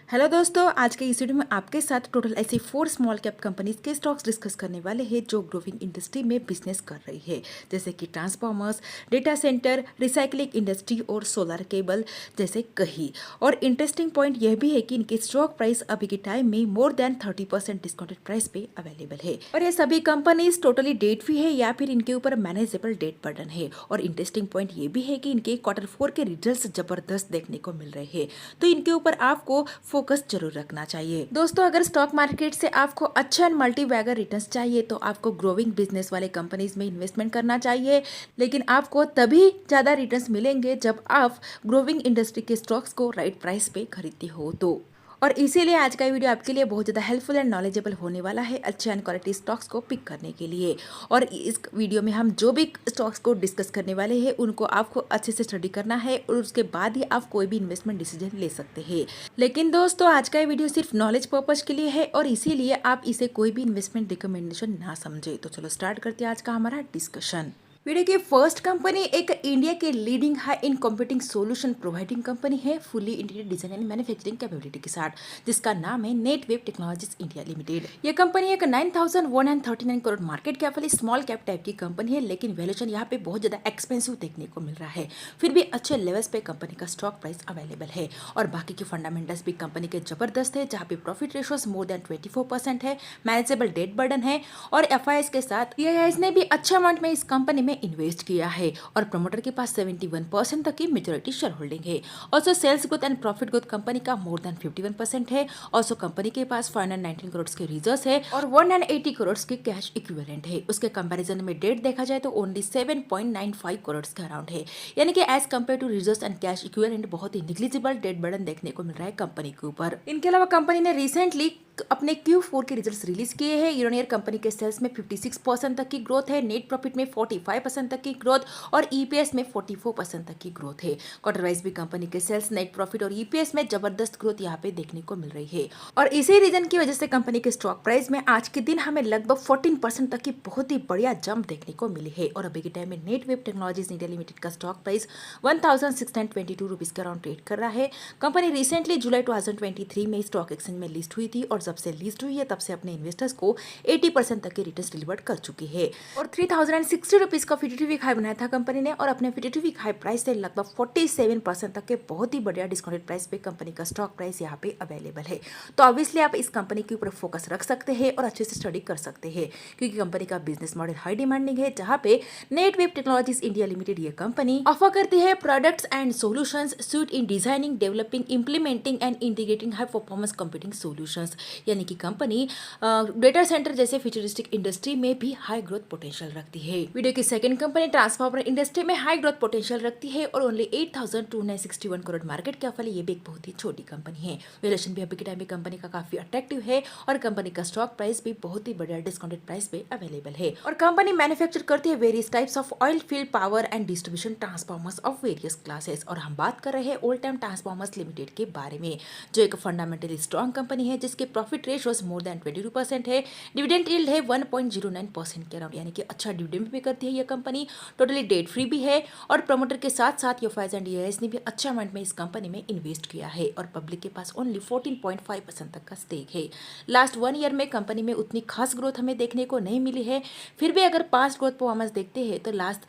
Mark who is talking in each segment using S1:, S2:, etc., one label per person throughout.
S1: Hello दोस्तों, आज के इस वीडियो में आपके साथ टोटल ऐसी 4 स्मॉल कैप कंपनीज के स्टॉक्स डिस्कस करने वाले हैं जो ग्रोइंग इंडस्ट्री में बिजनेस कर रही है, जैसे कि transformers, data centre, recycling industry और सोलर केबल जैसे कई। और इंटरेस्टिंग पॉइंट यह भी है कि इनकी स्टॉक प्राइस अभी के टाइम में मोर देन 30% डिस्काउंटेड प्राइस पे अवेलेबल है। और ये सभी कंपनीज टोटली डेट फ्री है या फिर इनके ऊपर मैनेजेबल डेट बर्डन है। और इंटरेस्टिंग पॉइंट ये भी है कि इनके Q4 के रिजल्ट्स जबरदस्त देखने को मिल रहे हैं, तो इनके ऊपर आपको फोकस जरूर रखना चाहिए। दोस्तों, अगर स्टॉक मार्केट से आपको अच्छा एंड मल्टी बैगर रिटर्न्स चाहिए तो आपको ग्रोइंग बिजनेस वाले कंपनीज में इन्वेस्टमेंट करना चाहिए, लेकिन आपको तभी ज्यादा रिटर्न्स मिलेंगे जब आप ग्रोइंग इंडस्ट्री के स्टॉक्स को राइट प्राइस पे खरीदते हो तो। और इसीलिए आज का वीडियो आपके लिए बहुत ज़्यादा हेल्पफुल एंड नॉलेजेबल होने वाला है अच्छे एंड क्वालिटी स्टॉक्स को पिक करने के लिए। और इस वीडियो में हम जो भी स्टॉक्स को डिस्कस करने वाले हैं उनको आपको अच्छे से स्टडी करना है और उसके बाद ही आप कोई भी इन्वेस्टमेंट डिसीजन ले सकते हैं। लेकिन दोस्तों, आज का वीडियो सिर्फ नॉलेज पर्पज के लिए है और इसीलिए आप इसे कोई भी इन्वेस्टमेंट रिकमेंडेशन ना समझे। तो चलो स्टार्ट करते हैं आज का हमारा डिस्कशन। वीडियो की फर्स्ट कंपनी एक इंडिया के leading high end computing solution providing company है fully integrated design and manufacturing capability के साथ, जिसका नाम है नेटवेव टेक्नोलॉजीज इंडिया लिमिटेड। ये कंपनी एक 9,139 करोड़ मार्केट कैप वाली स्मॉल कैप टाइप की कंपनी है, लेकिन वैल्यूएशन यहाँ पे बहुत ज्यादा एक्सपेंसिव देखने को मिल रहा है। फिर भी अच्छे लेवल्स पे कंपनी का स्टॉक प्राइस अवेलेबल है और बाकी के फंडामेंटल्स भी कंपनी के जबरदस्त है, जहाँ पे प्रॉफिट रेशियोस मोर देन 24% है, मैनेजेबल डेट बर्डन है और एफआईआईस के साथ ईआईआईस ने भी अच्छे अमाउंट में इस कंपनी में इन्वेस्ट किया है और प्रमोटर के पास 71% तक की मेजॉरिटी शेयर होल्डिंग है। Also sales growth and profit growth company का मोर देन 51% है। ऑल्सो कंपनी के पास 519 करोड़ के रिजर्व्स है और 180 करोड़ के कैश इक्विवेलेंट है। उसके कंपैरिजन में डेट देखा जाए तो ओनली 7.95 करोड़ के अराउंड है, यानी कि as compare to reserves and cash equivalent बहुत ही निग्लिजिबल डेट बर्डन देखने को मिल रहा है कंपनी के ऊपर। इनके अलावा कंपनी ने रिसेंटली अपने Q4 के रिजल्ट्स रिलीज किए हैं। ईयर ऑन ईयर कंपनी के सेल्स में 56% तक की ग्रोथ है, नेट प्रॉफिट में 45% तक की ग्रोथ और ईपीएस में 44% तक की ग्रोथ है। क्वार्टर वाइज भी कंपनी के सेल्स, नेट प्रॉफिट और ईपीएस में जबरदस्त ग्रोथ यहाँ पे देखने को मिल रही है। और इसी रीजन की वजह से कंपनी के स्टॉक प्राइस में आज के दिन हमें लगभग 14% तक की बहुत ही बढ़िया जंप देखने को मिली है। और अभी के टाइम में नेटवेव टेक्नोलॉजीज इंडिया लिमिटेड का स्टॉक प्राइस 1,622 रुपीज के अराउंड ट्रेड कर रहा है। कंपनी रिसेंटली जुलाई 2023 में स्टॉक एक्सचेंज में लिस्ट हुई थी और जब से लिस्ट हुई है तब से अपने इन्वेस्टर्स को 80% तक के रिटर्न्स डिलीवर कर चुकी है। और 3,060 रुपीज का 52 वीक हाई बनाया था कंपनी ने और अपने 52 वीक हाई प्राइस से लगभग 47% तक के बहुत ही बढ़िया डिस्काउंटेड प्राइस पे कंपनी का स्टॉक प्राइस यहाँ पे अवेलेबल है। तो ऑब्वियसली आप इस कंपनी के ऊपर फोकस रख सकते हैं और अच्छे से स्टडी कर सकते हैं, क्योंकि कंपनी का बिजनेस मॉडल हाई डिमांडिंग है, जहाँ पे नेटवेव टेक्नोलॉजीज इंडिया लिमिटेड ये कंपनी ऑफर करती है products and solutions suit in designing, developing, implementing and integrating high performance computing solutions, यानी कि कंपनी डेटा सेंटर जैसे फ्यूचरिस्टिक इंडस्ट्री में भी हाई ग्रोथ पोटेंशियल रखती है। वीडियो की सेकंड कंपनी ट्रांसफॉर्मर इंडस्ट्री में हाई ग्रोथ पोटेंशियल रखती है और ओनली 8,261 करोड़ मार्केट कैप वाली ये भी एक बहुत ही छोटी कंपनी है। वैल्यूएशन भी अभी के टाइम में कंपनी का काफी अट्रैक्टिव है और कंपनी का स्टॉक प्राइस भी बहुत ही बढ़िया डिस्काउंटेड प्राइस पे अवेलेबल है। और कंपनी मैन्युफैक्चर करती है various types of oil field power and distribution transformers of various classes. और हम बात कर रहे हैं ओल्ड टाइम ट्रांसफॉर्मर्स लिमिटेड के बारे में, जो एक फंडामेंटली स्ट्रॉन्ग कंपनी है, जिसके प्रॉफिट रेशियोस मोर देन 22% है, डिविडेंड यील्ड है 1.09% के अराउंड, यानी कि अच्छा डिविडेंड भी करती है ये कंपनी, टोटली डेट फ्री भी है और प्रमोटर के साथ साथ एफआईआईस एंड ईआईआईस ने भी अच्छा अमाउंट में इस कंपनी में इन्वेस्ट किया है और पब्लिक के पास ओनली 14.5% तक का स्टेक है। लास्ट 1 ईयर में कंपनी में उतनी खास ग्रोथ हमें देखने को नहीं मिली है, फिर भी अगर पास्ट ग्रोथ परफॉर्मेंस देखते हैं तो लास्ट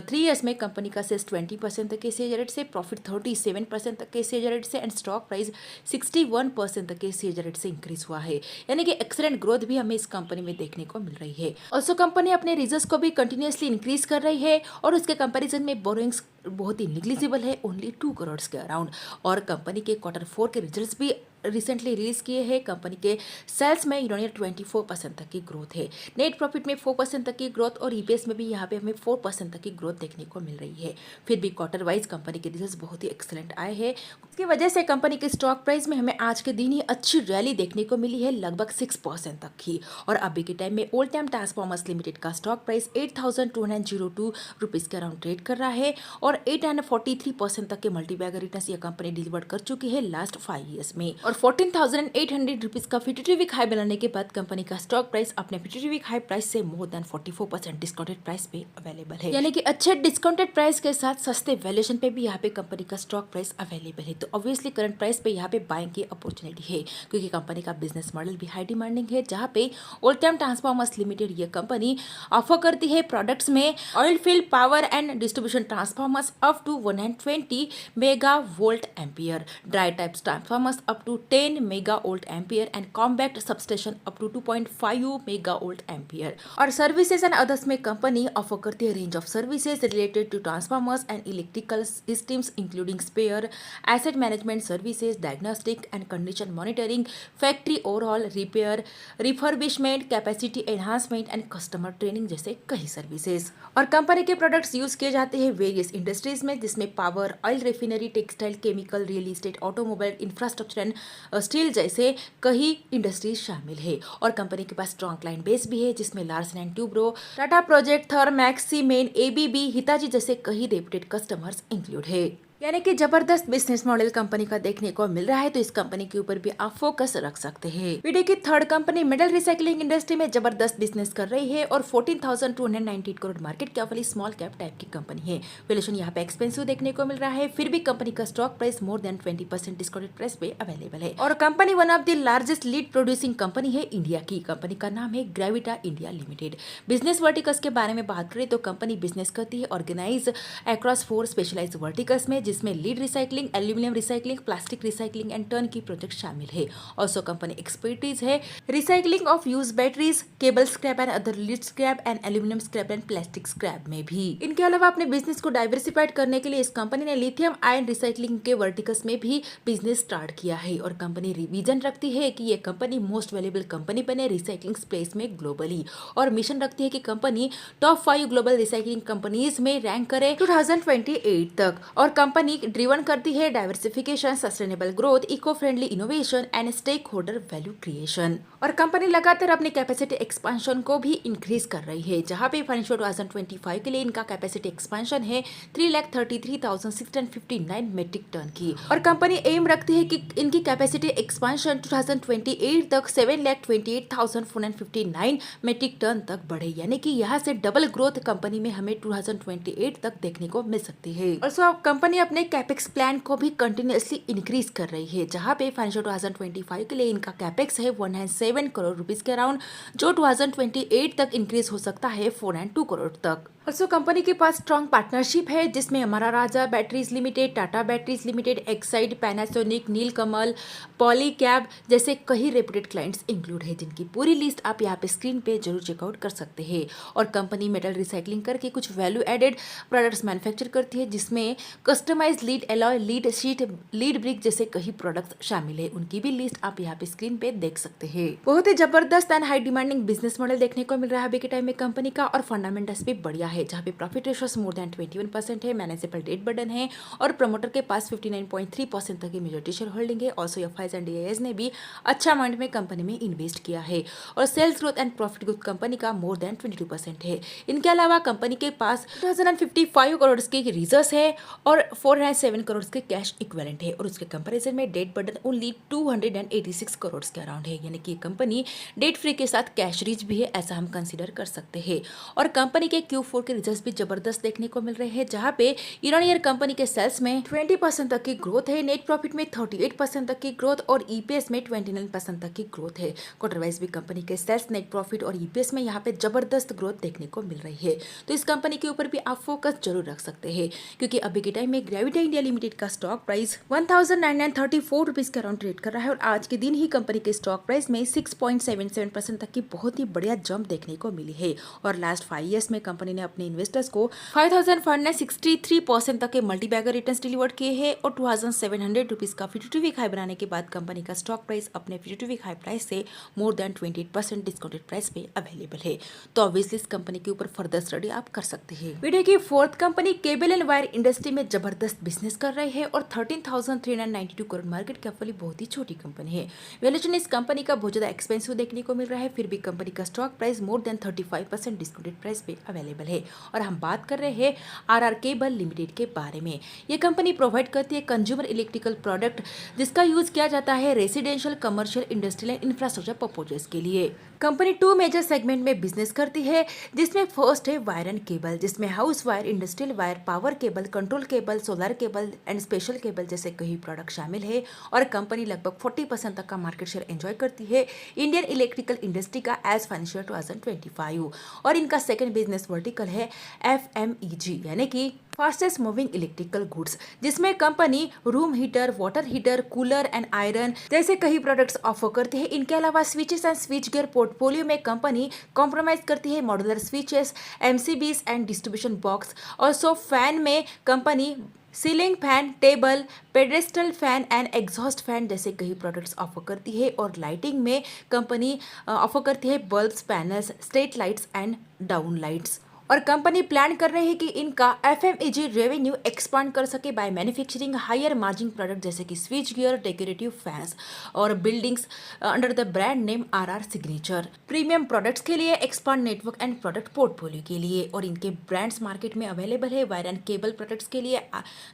S1: 3 ईयर्स में कंपनी का सेल्स 20% तक के सीएजी रेट से, प्रॉफिट 37% तक के सीएजी रेट से एंड स्टॉक प्राइस 61% तक के सीएजी रेट से इंक्रीज हुआ है, यानी कि एक्सेलेंट ग्रोथ भी हमें इस कंपनी में देखने को मिल रही है। ऑल्सो कंपनी अपने रिजर्व्स को भी कंटिन्यूअसली इंक्रीज कर रही है और उसके कंपैरिजन में बोरोइंग्स बहुत ही निग्लिजिबल है, ओनली 2 करोड़ के अराउंड। और कंपनी के Q4 के रिजल्ट्स भी रिसेंटली रिलीज किए हैं। कंपनी के सेल्स में ईयर ऑन ईयर 24% तक की ग्रोथ है, नेट प्रॉफिट में 4% तक की ग्रोथ और ईपीएस में भी यहाँ पे हमें 4% तक की ग्रोथ देखने को मिल रही है। फिर भी क्वार्टर वाइज कंपनी के रिजल्ट्स बहुत ही एक्सेलेंट आए हैं, उसकी वजह से कंपनी के स्टॉक प्राइस में हमें आज के दिन ही अच्छी रैली देखने को मिली है, लगभग 6% तक की। और अभी के टाइम में ओल्ड टाइम ट्रांसफॉर्मर्स लिमिटेड का स्टॉक प्राइस 8,202 रुपीज के अराउंड ट्रेड कर रहा है और 843% तक के मल्टीबैगर रिटर्न्स ये कंपनी डिलीवर कर चुकी है लास्ट 5 ईयर्स में। और 14,800 रुपीज का 52 वीक हाई बनाने के बाद कंपनी का स्टॉक प्राइस अपने 52 वीक हाई प्राइस से मोर देन 44% डिस्काउंटेड प्राइस पे अवेलेबल है। यानी कि अच्छे डिस्काउंटेड प्राइस के साथ सस्ते वैल्यूएशन पे भी यहाँ पे कंपनी का स्टॉक प्राइस अवेलेबल है। तो ऑब्वियसली करंट प्राइस पे यहाँ पे बाइंग की अपॉर्चुनिटी है, क्योंकि कंपनी का बिजनेस मॉडल भी हाई डिमांडिंग है, जहाँ पे ओल्टेम ट्रांसफॉर्मर्स लिमिटेड ये कंपनी ऑफर करती है प्रोडक्ट्स में oil field power and distribution transformers up to 120 mega volt ampere, dry type transformers up to 10 mega volt ampere and compact substation up to 2.5 mega volt ampere. और services and others में company offer करती है range of services related to transformers and electrical systems including spare, asset management services, diagnostic and condition monitoring, factory overall repair, refurbishment, capacity enhancement and customer training जैसे कई services. और company के products use किए जाते हैं various industries में, जिसमें power, oil refinery, textile, chemical, real estate, automobile, infrastructure and steel जैसे कई इंडस्ट्रीज शामिल है। और कंपनी के पास स्ट्रॉन्ग क्लाइंट बेस भी है, जिसमें Larsen and Toubro, Tata project, Thermax, Siemens, ABB, Hitachi जैसे कई रेप्यूटेड कस्टमर्स इंक्लूड है। यानी कि जबरदस्त बिजनेस मॉडल कंपनी का देखने को मिल रहा है, तो इस कंपनी के ऊपर भी आप फोकस रख सकते हैं। वीडियो की third company metal recycling industry में जबरदस्त बिजनेस कर रही है और 14,298 करोड़ मार्केट कैप वाली स्मॉल कैप टाइप की कंपनी है। वैल्यूएशन यहाँ पे एक्सपेंसिव देखने को मिल रहा है, फिर भी कंपनी का stock price more than 20% discounted price पे अवेलेबल है। और company one of the largest lead producing company है इंडिया की। कंपनी का नाम है ग्रेविटा इंडिया लिमिटेड। बिजनेस वर्टिकल्स के बारे में बात करें तो कंपनी बिजनेस करती है ऑर्गेनाइज अक्रॉस 4 स्पेशलाइज्ड वर्टिकल्स में, जिसमें lead recycling, aluminium recycling, plastic recycling and turn की प्रोजेक्ट शामिल है। ऑल्सो कंपनी एक्सपर्टीज है recycling of use batteries, cable scrap and other lead scrap and aluminium scrap and plastic scrap में भी। इनके अलावा अपने बिजनेस को डाइवर्सिफाइड करने के लिए इस कंपनी ने लिथियम आयन रिसाइकलिंग के वर्टिकल्स में भी बिजनेस स्टार्ट किया है। और कंपनी विजन रखती है कि ये कंपनी मोस्ट वैल्यूएबल कंपनी बने रिसाइकलिंग स्पेस में ग्लोबली, और मिशन रखती है कि company top 5 global recycling companies में रैंक करे 2028 तक। और कंपनी ड्रिवन करती है diversification, sustainable growth, eco friendly innovation and stake holder value creation. और कंपनी लगातार अपनी कैपेसिटी एक्सपेंशन को भी इंक्रीज कर रही है, जहां पे फाइनेंशियल 2025 के लिए इनका कैपेसिटी एक्सपेंशन है 3,33,659 मेट्रिक टन की। और कंपनी एम रखती है कि इनकी कैपेसिटी एक्सपेंशन 2028 तक 7,28,459 मेट्रिक टन तक बढ़े, यानी कि यहाँ से डबल ग्रोथ कंपनी में हमें 2028 तक देखने को मिल सकती है। ऑल्सो कंपनी अपने कैपेक्स प्लान को भी कंटिन्यूअसली इंक्रीज कर रही है, जहां पे फाइनेंशियल 2025 के लिए इनका कैपेक्स है 107 करोड़ रुपीस के अराउंड, जो 2028 तक इंक्रीज हो सकता है 402 करोड़ तक। ऑल्सो कंपनी के पास स्ट्रॉन्ग पार्टनरशिप है, जिसमें Amara Raja batteries limited, Tata batteries limited, Exide, Panasonic, Nilkamal, Polycab जैसे कई रेप्यूटेड क्लाइंट्स इंक्लूड है, जिनकी पूरी लिस्ट आप यहाँ पे स्क्रीन पे जरूर चेकआउट कर सकते हैं। और कंपनी मेटल रिसाइकलिंग करके कुछ वैल्यू एडेड प्रोडक्ट्स मैन्युफैक्चर करती है, जिसमें customise lead alloy, lead sheet, lead brick जैसे कई प्रोडक्ट्स शामिल है। उनकी भी लिस्ट आप यहाँ पे स्क्रीन पे देख सकते हैं। बहुत ही जबरदस्त and high demanding business model देखने को मिल रहा है अभी के टाइम में कंपनी का, और फंडामेंटल्स भी बढ़िया है, जहाँ पे प्रॉफिट रेशियो मोर देन 21% है, मैनेजेबल डेट बर्डन है, और प्रमोटर के पास 59.3% तक की मेजॉरिटी शेयर होल्डिंग है। ऑल्सो एफआईज एंड डीआईएस ने भी अच्छा अमाउंट में कंपनी में इन्वेस्ट किया है, और sales growth and profit growth company का मोर देन 22% है। इनके अलावा कंपनी के पास 2055 करोड़ की रिजर्व्स है और 407 करोड़ के कैश इक्विवेलेंट है, और उसके कंपैरिजन में डेट बर्डन ओनली 286 करोड़ के अराउंड है, यानी कि कंपनी डेट फ्री के साथ कैश रिच भी है, ऐसा हम कंसीडर कर सकते हैं। और कंपनी के Q4 के रिजल्ट्स भी जबरदस्त देखने को मिल रहे हैं, जहां पे ईयर ऑन ईयर कंपनी के सेल्स में 20% तक की ग्रोथ है, नेट प्रॉफिट में 38% तक की ग्रोथ और ईपीएस में 29% तक की ग्रोथ है। क्वार्टर वाइज भी कंपनी के सेल्स, नेट प्रॉफिट और ईपीएस में यहाँ पे जबरदस्त ग्रोथ देखने को मिल रही है। तो इस कंपनी के ऊपर भी आप फोकस जरूर रख सकते हैं, क्योंकि अभी के टाइम में ग्रेविटा इंडिया लिमिटेड का स्टॉक प्राइस 1,934 रुपीज के अराउंड ट्रेड कर रहा है, और आज के दिन ही कंपनी के स्टॉक प्राइस में 6.77% तक की बहुत ही बढ़िया जंप देखने को मिली है। और लास्ट 5 ईयर्स में कंपनी ने अपने इन्वेस्टर्स को 5,463% तक के मल्टी बैगर रिटर्न्स डिलीवर किए हैं, और 2,700 रुपीज का 52 वीक हाई बनाने के बाद कंपनी का स्टॉक प्राइस अपने 52 वीक हाई प्राइस से मोर देन 28% डिस्काउंटेड प्राइस पे अवेलेबल है। तो ऑब्वियसली इस कंपनी के ऊपर फर्दर स्टडी आप कर सकते हैं। वीडियो की fourth company cable and wire industry में जबरदस्त बिजनेस कर रही है, और 13,392 करोड़ मार्केट कैप वाली बहुत ही छोटी कंपनी है। वैल्यूएशन इस कंपनी का बहुत ज्यादा एक्सपेंसिव देखने को मिल रहा है, फिर भी कंपनी का stock price more than 35% discounted price पे अवेलेबल है। और हम बात कर रहे हैं आरआर केबल लिमिटेड के बारे में। ये कंपनी प्रोवाइड करती है कंज्यूमर इलेक्ट्रिकल प्रोडक्ट जिसका यूज किया जाता है residential, commercial, industrial and infrastructure purposes के लिए। कंपनी 2 मेजर सेगमेंट में बिजनेस करती है, जिसमें फर्स्ट है वायर एंड केबल, जिसमें house wire, industrial wire, power cable, control cable, solar cable and special cable जैसे कई प्रोडक्ट शामिल है। और कंपनी लगभग 40% तक का मार्केट शेयर एंजॉय करती है इंडियन इलेक्ट्रिकल इंडस्ट्री का एज फाइनेंशियल 2025। और इनका सेकेंड बिजनेस वर्टिकल है FMEG यानी कि फास्टेस्ट मूविंग इलेक्ट्रिकल गुड्स, जिसमें company room heater, water heater, cooler and iron जैसे कई प्रोडक्ट्स ऑफर करती है। इनके अलावा switches and switch gear portfolio में कंपनी कॉम्प्रोमाइज करती है modular switches, MCBs and distribution box. और सो फैन में company ceiling fan, table, pedestal fan and exhaust fan जैसे कई प्रोडक्ट्स ऑफर करती है। और लाइटिंग में कंपनी ऑफर करती है bulbs, panels, street lights and down lights. और कंपनी प्लान कर रही है कि इनका FMEG रेवेन्यू एक्सपांड कर सके by manufacturing higher margin product जैसे कि स्विच गियर, डेकोरेटिव फैंस और buildings under the brand name RR signature. Premium products के लिए expand network and product portfolio के लिए। और इनके ब्रांड्स मार्केट में अवेलेबल है वायर एंड केबल प्रोडक्ट्स के लिए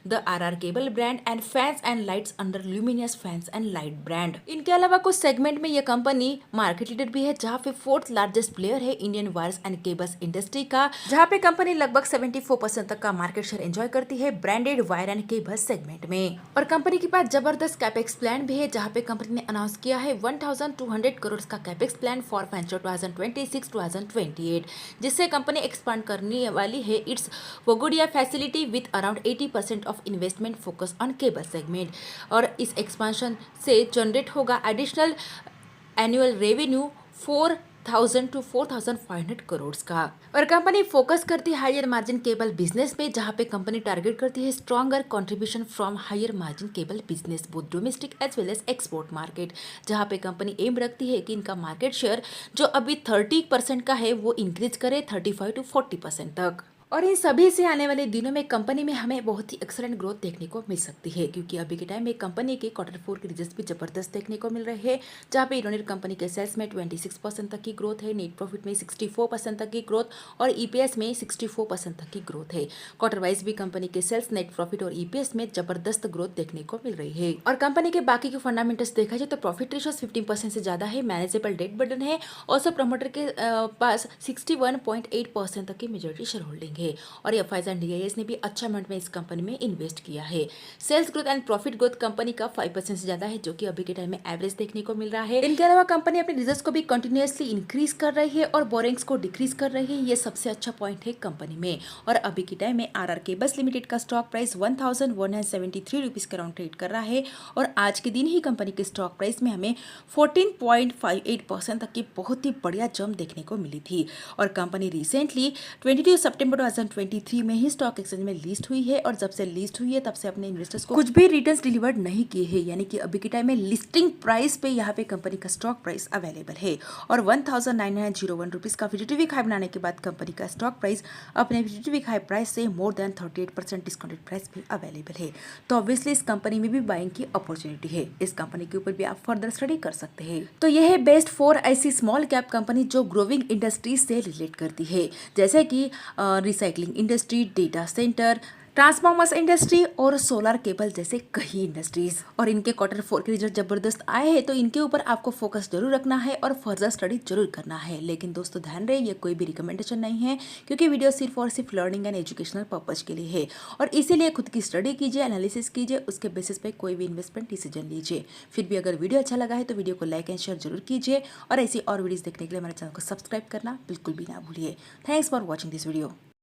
S1: the RR cable brand and fans and lights under Luminous fans and light brand. इनके अलावा कुछ सेगमेंट में यह कंपनी मार्केट लीडर भी है, जहाँ पे 4th लार्जेस्ट प्लेयर है Indian wires and cables industry का, जहाँ पे कंपनी लगभग 74% तक का मार्केट शेयर एंजॉय करती है branded wire and cable segment में। और कंपनी के पास जबरदस्त कैपेक्स प्लान भी है, जहाँ पे कंपनी ने अनाउंस किया है 1200 करोड़ का कैपेक्स प्लान फॉर फाइनेंशियल 2026-2028, जिससे कंपनी एक्सपांड करने वाली है its Waghodia facility with around 80% of investment focus on cable segment. और इस एक्सपांशन से जनरेट होगा additional annual revenue 4,000 to 4,500 crore का। और कंपनी फोकस करती है हायर मार्जिन केबल बिजनेस पे, जहाँ पे कंपनी टारगेट करती है stronger contribution from higher margin cable business both domestic as well as export market, जहाँ पे कंपनी एम रखती है कि इनका मार्केट शेयर जो अभी 30% का है वो इंक्रीज करे 35 to 40% तक। और इन सभी से आने वाले दिनों में कंपनी में हमें बहुत ही एक्सेलेंट ग्रोथ देखने को मिल सकती है, क्योंकि अभी के टाइम में कंपनी के Q4 के रिजल्ट्स भी जबरदस्त देखने को मिल रहे हैं, जहाँ पे यूनिट कंपनी के सेल्स में 26% तक की ग्रोथ है, नेट प्रॉफिट में 64% तक की ग्रोथ और EPS में 64% तक की ग्रोथ है। क्वार्टर वाइज भी कंपनी के सेल्स, नेट प्रॉफिट और EPS में जबरदस्त ग्रोथ देखने को मिल रही है। और कंपनी के बाकी के फंडामेंटल्स देखा जाए तो प्रॉफिट रेशियो 15% से ज्यादा है, मैनेजेबल डेट बर्डन है, और प्रमोटर के पास 61.8% तक की मेजॉरिटी शेयर होल्डिंग है। और FIs एंड DIS ने भी अच्छा अमाउंट में इस कंपनी में इन्वेस्ट किया है। Sales growth and profit growth company का 5% से ज्यादा है, जो कि अभी के टाइम में एवरेज देखने को मिल रहा है। इनके अलावा कंपनी अपने रिजल्ट्स को भी कंटिन्यूअसली इंक्रीज कर रही है और बोरिंग्स को डिक्रीज कर रही है। ये सबसे अच्छा पॉइंट है कंपनी में। और अभी के टाइम में RR केबल्स लिमिटेड का स्टॉक प्राइस 1173 रुपीज के अराउंड ट्रेड कर रहा है। और आज के दिन ही कंपनी के स्टॉक प्राइस में हमें 14.58% तक की बहुत ही बढ़िया जंप देखने को मिली थी। और कंपनी रिसेंटली 22 सितंबर 2023 में ही स्टॉक एक्सचेंज में लिस्ट हुई है, और जब से लिस्ट हुई है तब से अपने इन्वेस्टर्स को कुछ भी रिटर्न्स डिलीवर्ड नहीं किए हैं, यानी कि अभी के टाइम में लिस्टिंग प्राइस पे यहाँ पे कंपनी का स्टॉक प्राइस अवेलेबल है। और 1901 रुपीज का फिजिटिव वीक हाई बनाने के बाद कंपनी का स्टॉक प्राइस अपने फिजिटिव वीक हाई प्राइस से मोर देन 38% डिस्काउंटेड प्राइस भी अवेलेबल है। तो ऑब्वियसली इस कंपनी में भी बाइंग की अपॉर्चुनिटी है। इस कंपनी के ऊपर भी आप फर्दर स्टडी कर सकते हैं। तो यह है बेस्ट 4 ऐसी स्मॉल कैप कंपनी जो ग्रोविंग इंडस्ट्रीज से रिलेट करती है, जैसे कि recycling industry, data centre, transformers industry और सोलर केबल जैसे कई इंडस्ट्रीज। और इनके Q4 के रिजल्ट जबरदस्त आए हैं, तो इनके ऊपर आपको फोकस जरूर रखना है और फर्दर स्टडी जरूर करना है। लेकिन दोस्तों ध्यान रहे, ये कोई भी रिकमेंडेशन नहीं है, क्योंकि वीडियो सिर्फ और सिर्फ लर्निंग एंड एजुकेशनल पर्पज के लिए है। और इसीलिए खुद की स्टडी कीजिए, एनालिसिस कीजिए, उसके बेसिस पे कोई भी इन्वेस्टमेंट डिसीजन लीजिए। फिर भी अगर वीडियो अच्छा लगा है तो वीडियो को लाइक एंड शेयर जरूर कीजिए, और ऐसी और वीडियोस देखने के लिए हमारे चैनल को सब्सक्राइब करना बिल्कुल भी ना भूलिए। Thanks for watching this video.